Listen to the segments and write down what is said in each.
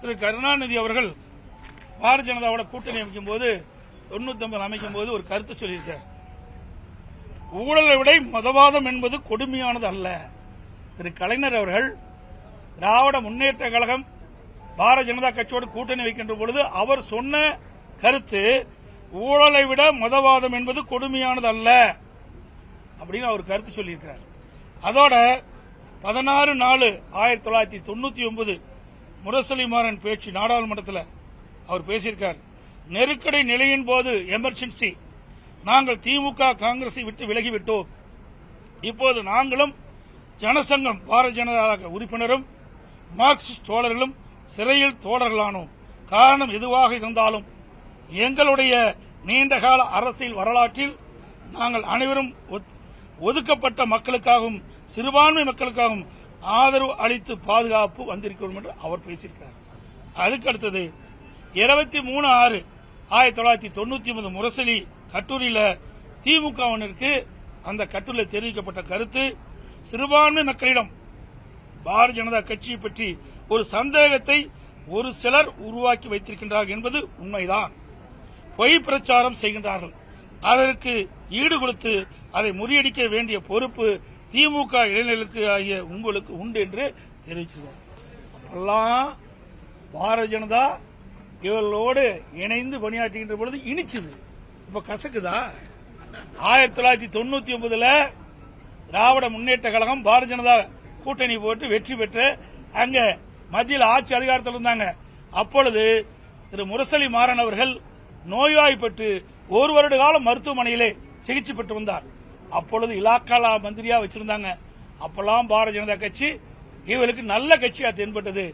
திரு கருணாநிதி அவர்கள் பாரதிய ஜனதாவோட கூட்டணி அமைக்கும் போது 99 அமைக்கும் போது ஒரு கருத்து சொல்லியிருக்கார். ஊழலை விட மதவாதம் என்பது கொடுமையானது அல்ல. திரு கலைஞர் அவர்கள் திராவிட முன்னேற்ற கழகம் பாரதிய ஜனதா கட்சியோடு கூட்டணி வைக்கின்ற பொழுது அவர் சொன்ன கருத்து ஊழலை விட மதவாதம் என்பது கொடுமையானது அல்ல அப்படின்னு அவர் கருத்து சொல்லியிருக்கிறார். அதோட 16/4/1999 முரசொலி மாறன் பேச்சு நாடாளுமன்றத்தில் அவர் பேசியிருக்கார். நெருக்கடி நிலையின் போது எமர்ஜென்சி நாங்கள் திமுக காங்கிரஸை விட்டு விலகிவிட்டோம். இப்போது நாங்களும் ஜனசங்கம் பாரதிய ஜனதா உறுப்பினரும் மார்க்சிஸ்ட் தோழர்களும் சிறையில் தோழர்களானோம். காரணம் எதுவாக இருந்தாலும் எங்களுடைய நீண்டகால அரசியல் வரலாற்றில் நாங்கள் அனைவரும் ஒதுக்கப்பட்ட மக்களுக்காகவும் சிறுபான்மை மக்களுக்காகவும் ஆதரவு அளித்து பாதுகாப்பு வந்திருக்கிறோம் என்று அவர் பேசியிருக்கிறார். அதுக்கு அடுத்தது 23/6/1999 முரசொலி கட்டுரையில் திமுகவினருக்கு அந்த கட்டுரையில் தெரிவிக்கப்பட்ட கருத்து சிறுபான்மை மக்களிடம் பாரதிய ஜனதா கட்சியை பற்றி ஒரு சந்தேகத்தை ஒரு சிலர் உருவாக்கி வைத்திருக்கின்றார்கள் என்பது உண்மைதான். பொய் பிரச்சாரம் செய்கின்றார்கள். அதற்கு ஈடு கொடுத்து அதை முறியடிக்க வேண்டிய பொறுப்பு திமுக இளைஞர்களுக்கு ஆகிய உங்களுக்கு உண்டு என்று தெரிவிச்சிருக்கார். அப்பெல்லாம் பாரதிய ஜனதா இவர்களோடு இணைந்து பணியாற்றுகின்ற பொழுது இனிச்சுது. இப்ப கசக்குதா? 1999 திராவிட முன்னேற்ற கழகம் பாரதிய ஜனதா கூட்டணி போட்டு வெற்றி பெற்று அங்க மத்தியில் ஆட்சி அதிகாரத்தில் இருந்தாங்க. அப்பொழுது திரு முரசொலி மாறன் அவர்கள் நோய்வாய்ப்பட்டு 1 வருட காலம் மருத்துவமனையிலே சிகிச்சை பெற்று வந்தார். அப்பொழுது இலாக்கா மந்திரியா வச்சிருந்தாங்க. அப்பெல்லாம் பாரதிய ஜனதா கட்சி இவர்களுக்கு நல்ல கட்சியா தென்பட்டது.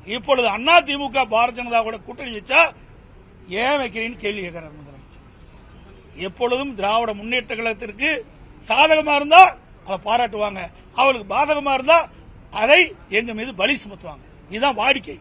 இப்பொழுது அண்ணா திமுக பாரதிய ஜனதா கூட கூட்டணி வச்சா ஏன் வைக்கிறீன்னு கேள்வி கேட்கிறார் முதலமைச்சர். எப்பொழுதும் திராவிட முன்னேற்ற கழகத்திற்கு சாதகமா இருந்தா அதை பாராட்டுவாங்க, அவளுக்கு பாதகமா இருந்தா அதை எங்க மீது பலி சுமத்துவாங்க. இதுதான் வாடிக்கை.